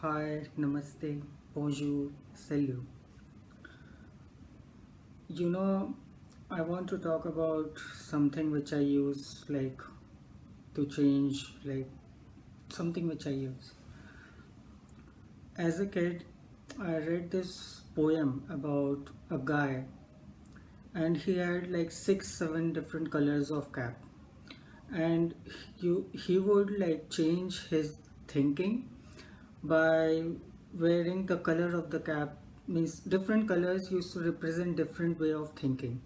Hi, namaste, bonjour, salut. You know, I want to talk about something which I use to change, something which I use. As a kid, I read this poem about a guy and he had like six, seven different colors of cap. And he would like change his thinking by wearing the color of the cap, means different colors used to represent different way of thinking,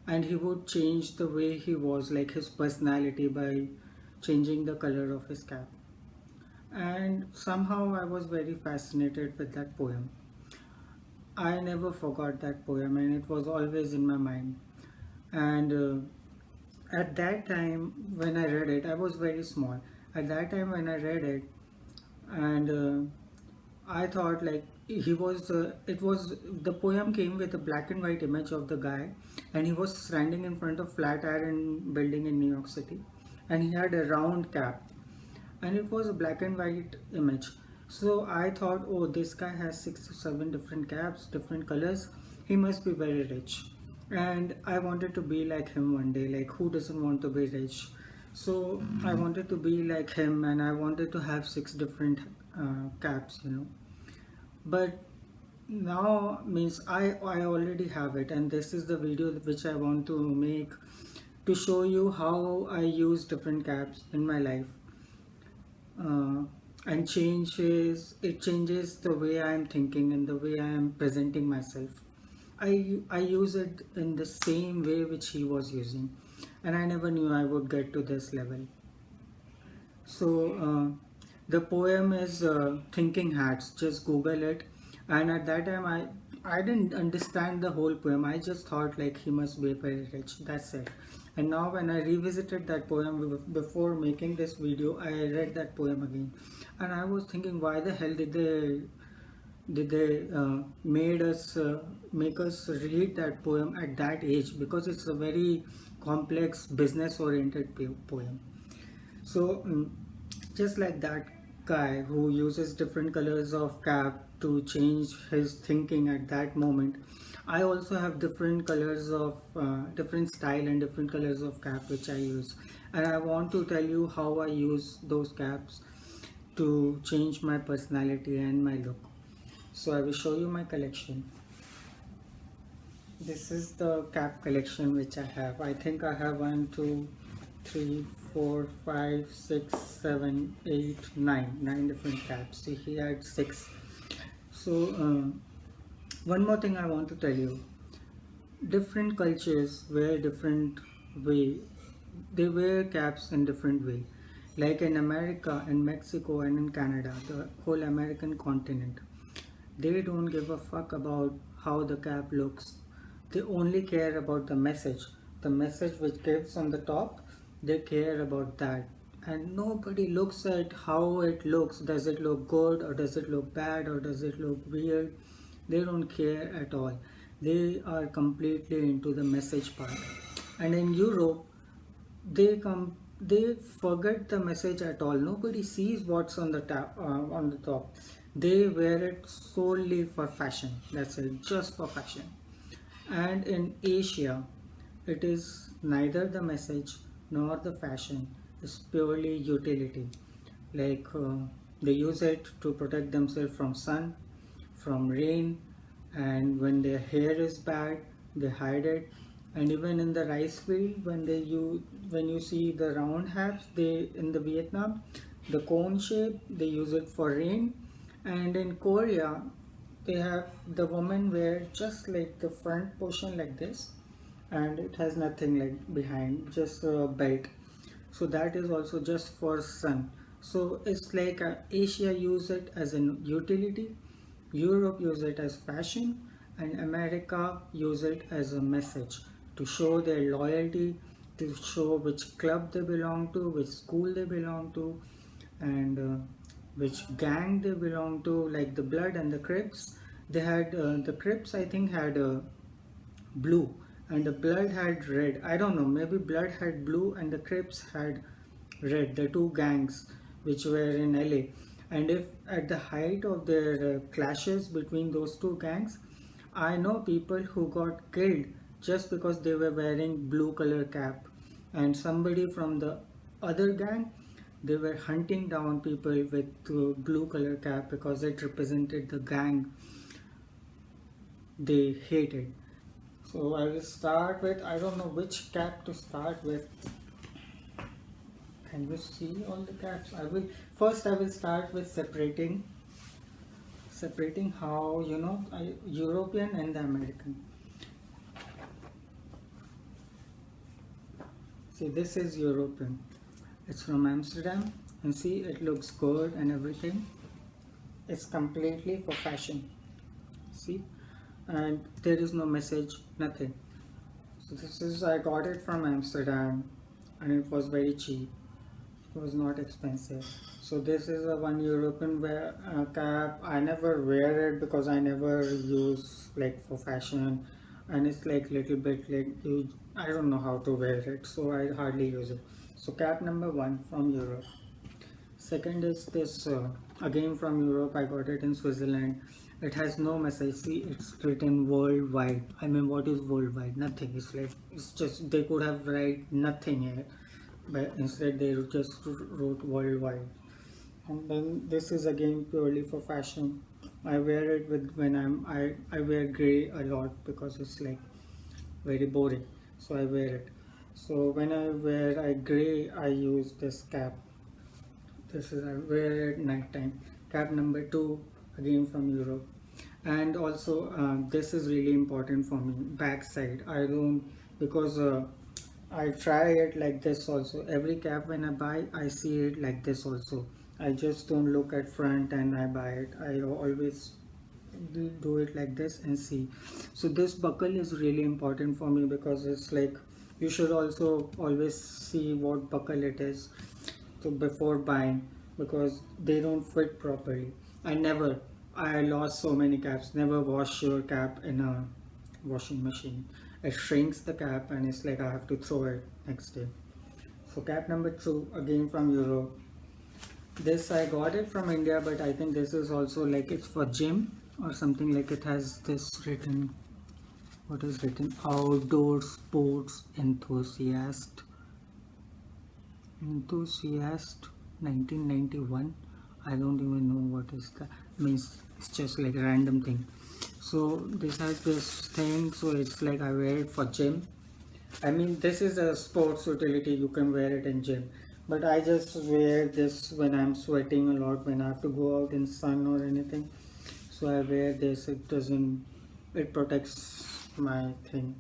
and he would change the way he was, like his personality, by changing the color of his cap. And somehow I was very fascinated with that poem. I never forgot that poem and it was always in my mind. And at that time when I read it, I was very small. At that time when I read it, and I thought like he was. It was the poem came with a black and white image of the guy, and he was standing in front of Flatiron building in New York City, and he had a round cap, and it was a black and white image. So I thought, oh, this guy has six to seven different caps, different colors. He must be very rich, and I wanted to be like him one day. Like, who doesn't want to be rich? So I wanted to be like him, and I wanted to have six different caps. But now means I already have it, and this is the video which I want to make to show you how I use different caps in my life, uh, and changes the way I am thinking and the way I am presenting myself. I use it in the same way which he was using, and I never knew I would get to this level. So the poem is Thinking Hats. Just Google it. And at that time, I didn't understand the whole poem. I just thought like he must be very rich. That's it. And now when I revisited that poem before making this video, I read that poem again, and I was thinking, why the hell did they made us make us read that poem at that age? Because it's a very complex business oriented poem. So just like that guy who uses different colors of cap to change his thinking at that moment, I also have different colors of different style and different colors of cap which I use, and I want to tell you how I use those caps to change my personality and my look. So I will show you my collection. This is the cap collection which I have. I think I have 3, 4, 5, 6, 7, 8, 9. 9 different caps. See, he had 6. So, one more thing I want to tell you. Different cultures wear different way. They wear caps in different way. Like in America, in Mexico, and in Canada, the whole American continent, they don't give a fuck about how the cap looks. They only care about the message which gives on the top. They care about that, and nobody looks at how it looks. Does it look good, or does it look bad, or does it look weird? They don't care at all. They are completely into the message part. And in Europe, they forget the message at all. Nobody sees what's on the top. They wear it solely for fashion. That's it, just for fashion. And in Asia, it is neither the message nor the fashion. It's purely utility. Like they use it to protect themselves from sun, from rain, and when their hair is bad, they hide it. And even in the rice field, when you see the round hats, they in the Vietnam, the cone shape, they use it for rain. And in Korea, they have the woman wear just like the front portion like this, and it has nothing like behind, just a belt. So that is also just for sun. So it's like Asia use it as an utility, Europe use it as fashion, and America use it as a message to show their loyalty, to show which club they belong to, which school they belong to, and which gang they belong to. Like the Blood and the Crips, they had the Crips I think had blue, and the Blood had red. I don't know, maybe Blood had blue and the Crips had red, the two gangs which were in LA. And if at the height of their clashes between those two gangs, I know people who got killed just because they were wearing blue color cap, and somebody from the other gang, they were hunting down people with blue color cap because it represented the gang they hated. So I will start with, I don't know which cap to start with. Can you see all the caps? I will start with separating how, European and the American. See, this is European. It's from Amsterdam, and see, it looks good and everything. It's completely for fashion. See, and there is no message, nothing. So this is, I got it from Amsterdam, and it was very cheap. It was not expensive. So this is a one European wear cap. I never wear it because I never use like for fashion, and it's like little bit like I don't know how to wear it, so I hardly use it. So cap number one from Europe. Second is this again from Europe. I got it in Switzerland. It has no message. See, it's written worldwide. I mean, what is worldwide? Nothing. It's like, it's just, they could have write nothing here, but instead they just wrote worldwide. And then this is again purely for fashion. I wear it with when I wear gray a lot because it's like very boring, so I wear it. So when I wear gray, I use this cap. This is, I wear it night time. Cap number two, again from Europe. And also this is really important for me, back side. I don't, because I try it like this also. Every cap when I buy, I see it like this also. I just don't look at front and I buy it. I always do it like this and see. So this buckle is really important for me because it's like, you should also always see what buckle it is, so before buying, because they don't fit properly. I lost so many caps. Never wash your cap in a washing machine. It shrinks the cap and it's like I have to throw it next day. So cap number two, again from Europe. This I got it from India, but I think this is also like, it's for gym or something. Like it has this written, what is written, outdoor sports enthusiast 1991. I don't even know what is that means. It's just like a random thing. So this has this thing, so it's like I wear it for gym. I mean, this is a sports utility, you can wear it in gym, but I just wear this when I'm sweating a lot, when I have to go out in sun or anything. So I wear this. It protects my thing.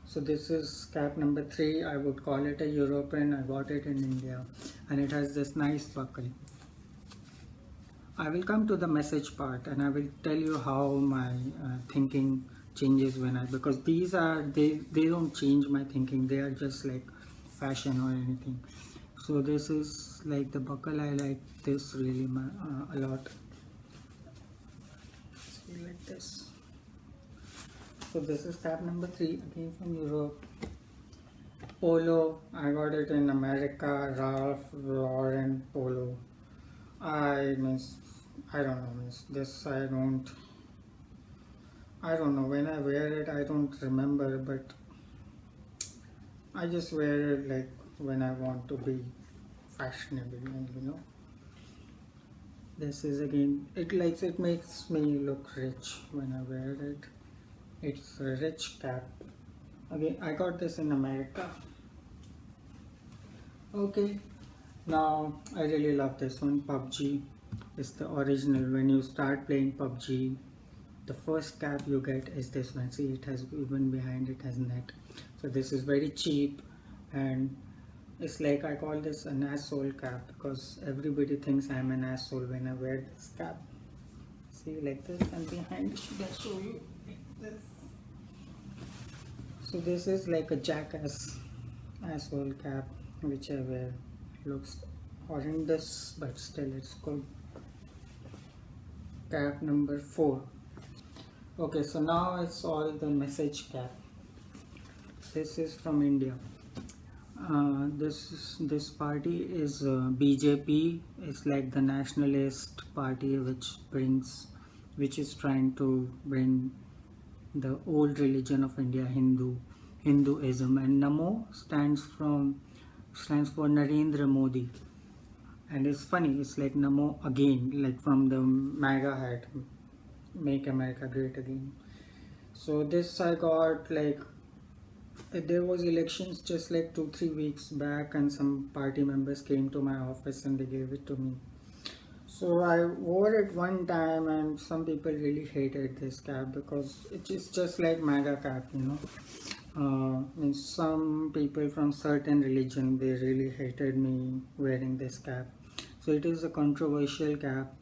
So this is cap number three. I would call it a European. I got it in India, and it has this nice buckle. I will come to the message part and I will tell you how my thinking changes because these are, they don't change my thinking. They are just like fashion or anything. So this is like the buckle. I like this really a lot. See, like this. So this is cap number three, again from Europe. Polo, I got it in America, Ralph Lauren Polo. I don't know, this I don't know, when I wear it I don't remember, but I just wear it like when I want to be fashionable, and this is again, it makes me look rich when I wear it. It's a rich cap. Again, I got this in America. Okay, now I really love this one. PUBG is the original. When you start playing PUBG, the first cap you get is this one. See, it has, even behind it has net. So this is very cheap, and it's like, I call this an asshole cap because everybody thinks I'm an asshole when I wear this cap. See, like this, and behind, should I show you like this? So this is like a jackass asshole cap which I wear. It looks horrendous, but still it's good. Cap number 4. Okay, so now it's all the message cap. This is from India. This party is BJP. It's like the nationalist party which is trying to bring the old religion of India, Hinduism, and Namo stands for Narendra Modi. And it's funny, it's like Namo again, like from the MAGA hat, Make America Great Again. So this I got like there was elections just like 2-3 weeks back, and some party members came to my office and they gave it to me. So I wore it one time, and some people really hated this cap because it is just like MAGA cap, you know. Means some people from certain religion, they really hated me wearing this cap. So it is a controversial cap,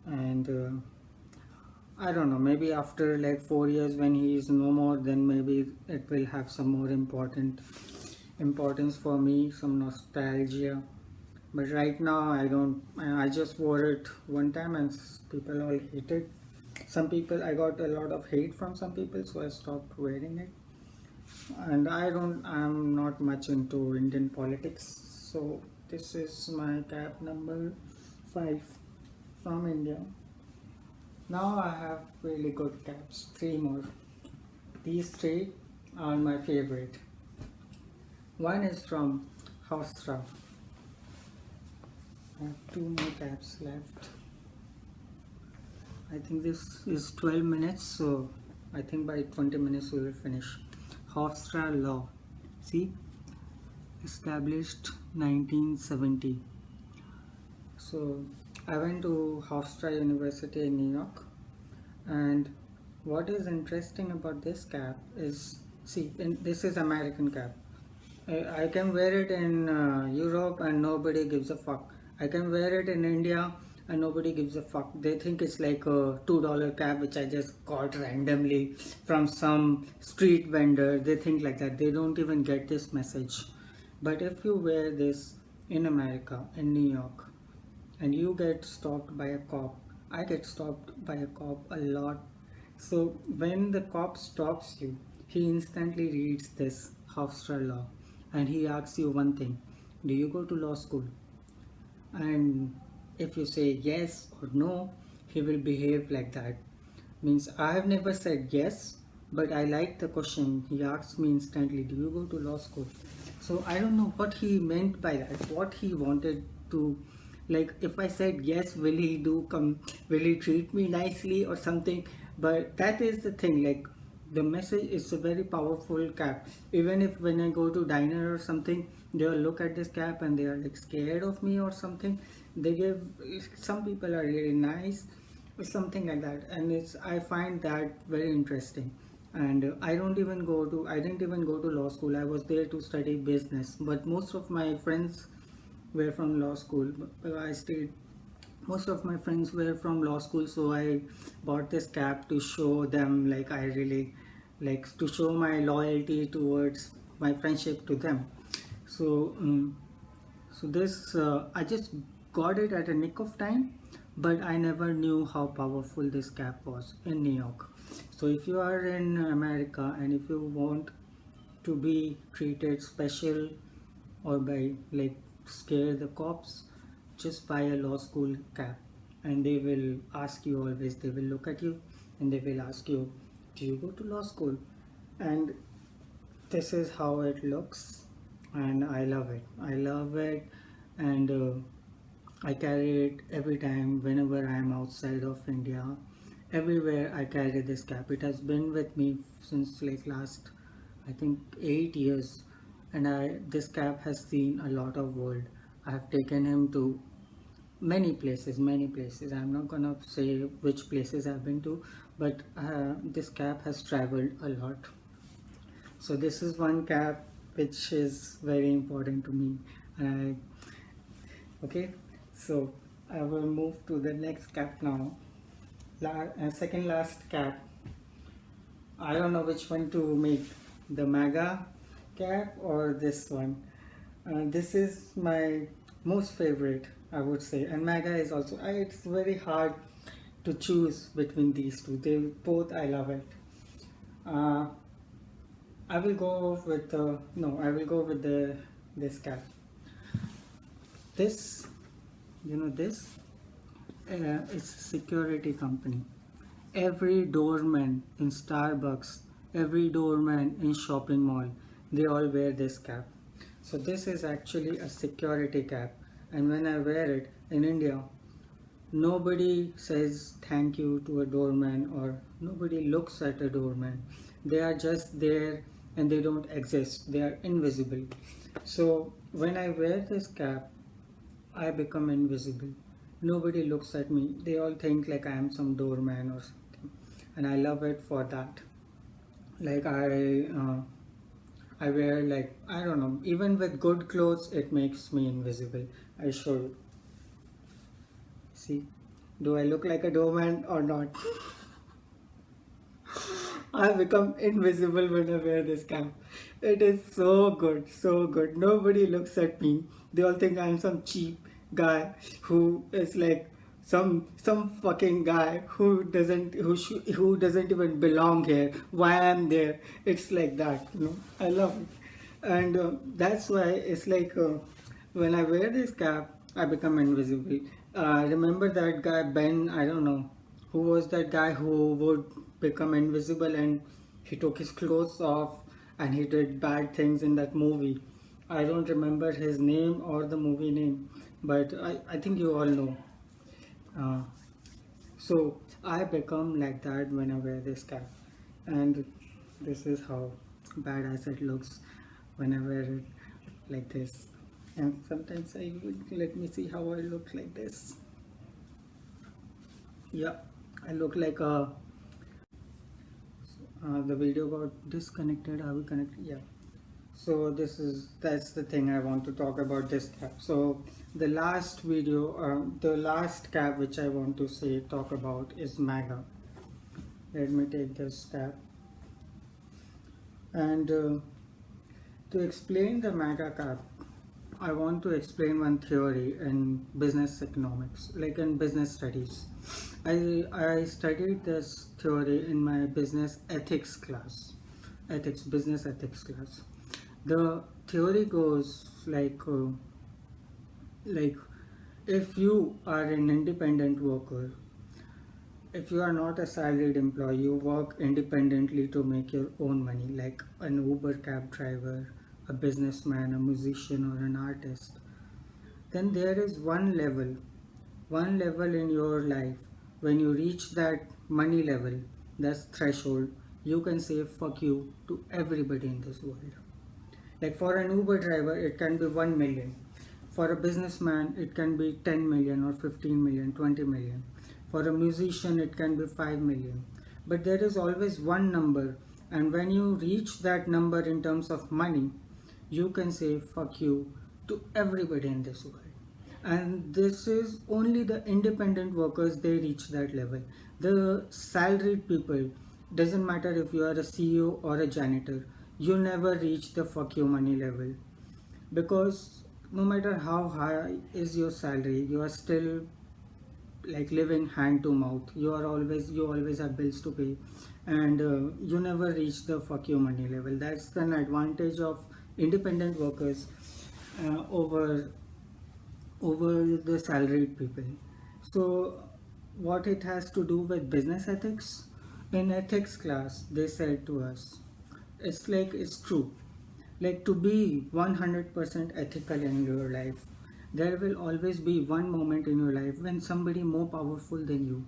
and I don't know, maybe after like 4 years when he is no more, then maybe it will have some more importance for me, some nostalgia. But right now I don't. I just wore it one time, and people all hated. Some people, I got a lot of hate from some people, so I stopped wearing it. And I'm not much into Indian politics, so this is my cap number 5 from India. Now I have really good caps, 3 more. These 3 are my favorite. One is from Hofstra. I have 2 more caps left. I think this is 12 minutes, so I think by 20 minutes we will finish. Hofstra law. See, established 1970. So I went to Hofstra University in New York, and what is interesting about this cap is, see, this is American cap. I can wear it in Europe and nobody gives a fuck. I can wear it in India and nobody gives a fuck. They think it's like a $2 cap which I just got randomly from some street vendor. They think like that. They don't even get this message. But if you wear this in America, in New York, and you get stopped by a cop, I get stopped by a cop a lot. So when the cop stops you, he instantly reads this Hofstra law, and he asks you one thing: do you go to law school? And if you say yes or no, he will behave like that. Means I have never said yes, but I like the question. He asks me instantly, do you go to law school? So I don't know what he meant by that, what he wanted to, like, if I said yes, will he treat me nicely or something? But that is the thing, like, the message is a very powerful cap. Even if when I go to diner or something, they'll look at this cap and they are like scared of me or something. They give, some people are really nice or something like that, and I find that very interesting. And I didn't even go to law school. I was there to study business, but most of my friends were from law school. I stayed Most of my friends were from law school, so I bought this cap to show them, like, I really like to show my loyalty towards my friendship to them. So this I just got it at a nick of time, but I never knew how powerful this cap was in New York. So if you are in America and if you want to be treated special or by like scare the cops, just buy a law school cap, and they will ask you always, they will look at you and they will ask you, do you go to law school? And this is how it looks, and I love it. And I carry it every time whenever I am outside of India. Everywhere I carry this cap. It has been with me since like last, I think, 8 years, and this cap has seen a lot of world. I have taken him to many places. I'm not gonna say which places I've been to, but this cap has traveled a lot. So this is one cap which is very important to me. Okay, so I will move to the next cap now. Second last cap. I don't know which one to make, the MAGA cap or this one. This is my most favorite, I would say, and MAGA is also. It's very hard to choose between these two. They both, I love it. I will go with the this cap. This, this it's a security company. Every doorman in Starbucks, every doorman in shopping mall, they all wear this cap. So this is actually a security cap, and when I wear it in India, nobody says thank you to a doorman or nobody looks at a doorman. They are just there and they don't exist. They are invisible. So when I wear this cap, I become invisible. Nobody looks at me. They all think like I am some doorman or something, and I love it for that. Like I wear, like, I don't know. Even with good clothes, it makes me invisible. I show you. See, do I look like a doorman or not? I become invisible when I wear this cap. It is so good, so good. Nobody looks at me. They all think I'm some cheap guy who is like some fucking guy who doesn't even belong here. Why I'm there? It's like that. I love it, and that's why it's like when I wear this cap, I become invisible. Remember that guy Ben? I don't know who was that guy who would become invisible and he took his clothes off and he did bad things in that movie. I don't remember his name or the movie name, but I think you all know. Uh, so I become like that when I wear this cap, and this is how badass it looks when I wear it like this. And sometimes I would let me see how I look like this. Yeah, I look like a. The video got disconnected. Are we connected? Yeah. So that's the thing I want to talk about this cap. So the last video, the last cap which I want to talk about is MAGA. Let me take this cap, and to explain the MAGA cap, I want to explain one theory in business economics, like in business studies. I studied this theory in my business ethics class, business ethics class. The theory goes like if you are an independent worker, if you are not a salaried employee, you work independently to make your own money, like an Uber cab driver, a businessman, a musician, or an artist. Then there is one level in your life. When you reach that money level, that's threshold, you can say fuck you to everybody in this world. Like for an Uber driver, it can be 1 million. For a businessman, it can be 10 million or 15 million, 20 million. For a musician, it can be 5 million. But there is always one number, and when you reach that number in terms of money, you can say fuck you to everybody in this world. And this is only the independent workers, they reach that level. The salaried people, doesn't matter if you are a CEO or a janitor, you never reach the fuck you money level, because no matter how high is your salary, you are still like living hand to mouth. You always have bills to pay, and you never reach the fuck you money level. That's an advantage of independent workers over the salaried people. So what it has to do with business ethics, in ethics class they said to us, it's true, like to be 100% ethical in your life, there will always be one moment in your life when somebody more powerful than you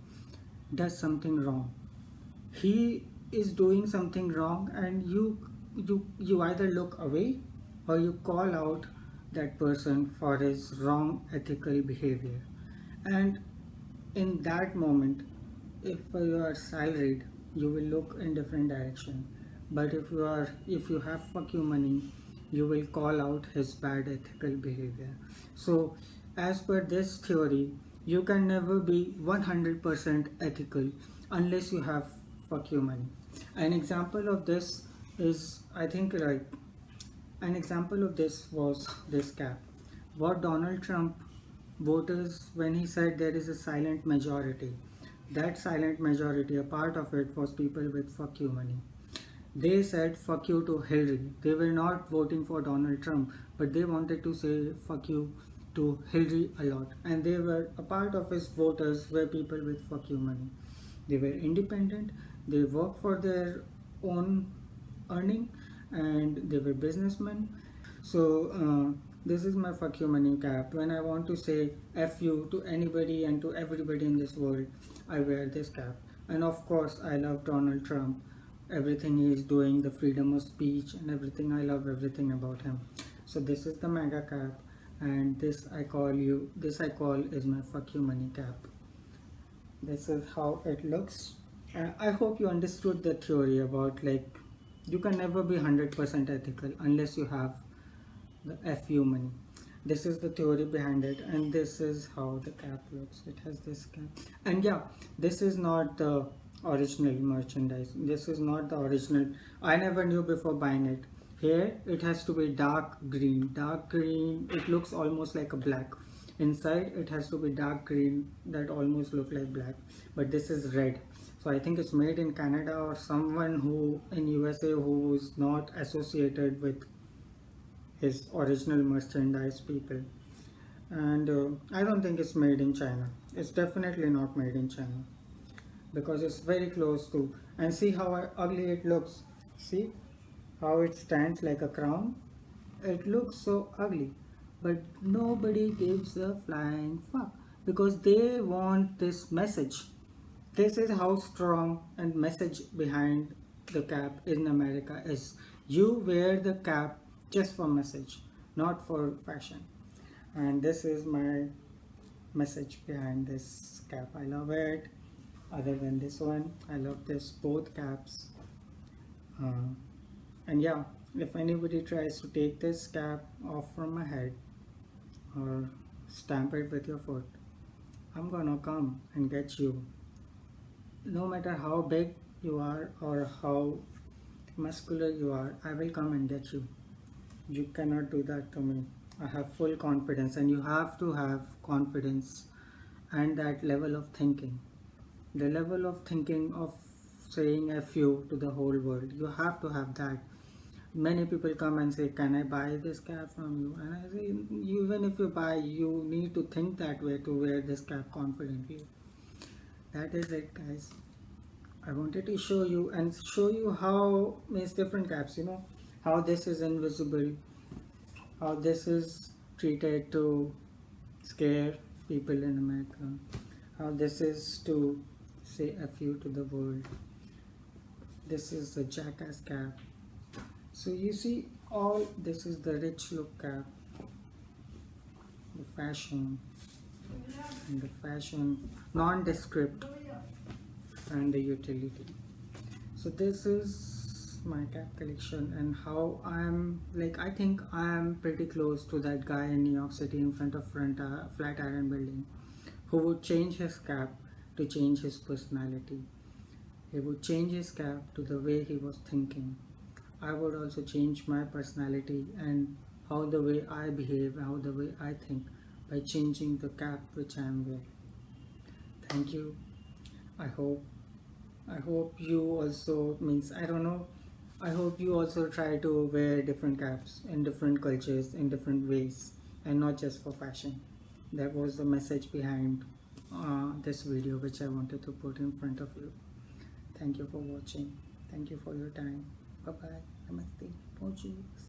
does something wrong. He is doing something wrong, and you either look away or you call out that person for his wrong ethical behavior. And in that moment, if you are salaried, you will look in different direction. But if you have fuck you money, you will call out his bad ethical behavior. So as per this theory, you can never be 100% ethical unless you have fuck you money. An example of this is, I think, like, an example of this was this cap. What Donald Trump voters, when he said there is a silent majority, that silent majority, a part of it was people with fuck you money. They said fuck you to Hillary. They were not voting for Donald Trump, but they wanted to say fuck you to Hillary a lot. And they were a part of his voters were people with fuck you money. They were independent, they worked for their own earning, and they were businessmen. So this is my fuck you money cap. When I want to say F you to anybody and to everybody in this world, I wear this cap. And of course, I love Donald Trump. Everything he is doing, the freedom of speech and everything, I love everything about him. So this is the MAGA cap, and this I call is my fuck you money cap. This is how it looks. I hope you understood the theory about, like, you can never be 100% ethical unless you have the FU money. This is the theory behind it, and this is how the cap looks. It has this cap, and yeah, this is not the original merchandise. This is not the original. I never knew before buying it. Here it has to be dark green. Dark green, it looks almost like a black. Inside it has to be dark green that almost look like black, but this is red. So I think it's made in Canada or someone who in USA who is not associated with his original merchandise people. And I don't think it's made in China. It's definitely not made in China because it's very close to. And see how ugly it looks. See how it stands like a crown. It looks so ugly, but nobody gives a flying fuck because they want this message. This is how strong and message behind the cap in America is. You wear the cap just for message, not for fashion. And this is my message behind this cap. I love it. Other than this one, I love this both caps. And yeah, if anybody tries to take this cap off from my head or stamp it with your foot, I'm gonna come and get you. No matter how big you are or how muscular you are, I will come and get you. You cannot do that to me. I have full confidence, and you have to have confidence and that level of thinking. The level of thinking of saying F you to the whole world. You have to have that. Many people come and say, can I buy this cap from you? And I say, even if you buy, you need to think that way to wear this cap confidently. That is it, guys. I wanted to show you how means different caps, how this is invisible, how this is treated to scare people in America, how this is to say F you to the world. This is the jackass cap. So you see, all this is the rich look cap, the fashion, and the fashion nondescript, and the utility. So this is my cap collection, and how I think I am pretty close to that guy in New York City in front of Flatiron building who would change his cap to change his personality. He would change his cap to the way he was thinking. I would also change my personality and how the way I behave, how the way I think, by changing the cap which I am wearing. Thank you. I hope you also I hope you also try to wear different caps in different cultures in different ways and not just for fashion. That was the message behind this video which I wanted to put in front of you. Thank you for watching. Thank you for your time. Bye bye. Namaste. Bonjour.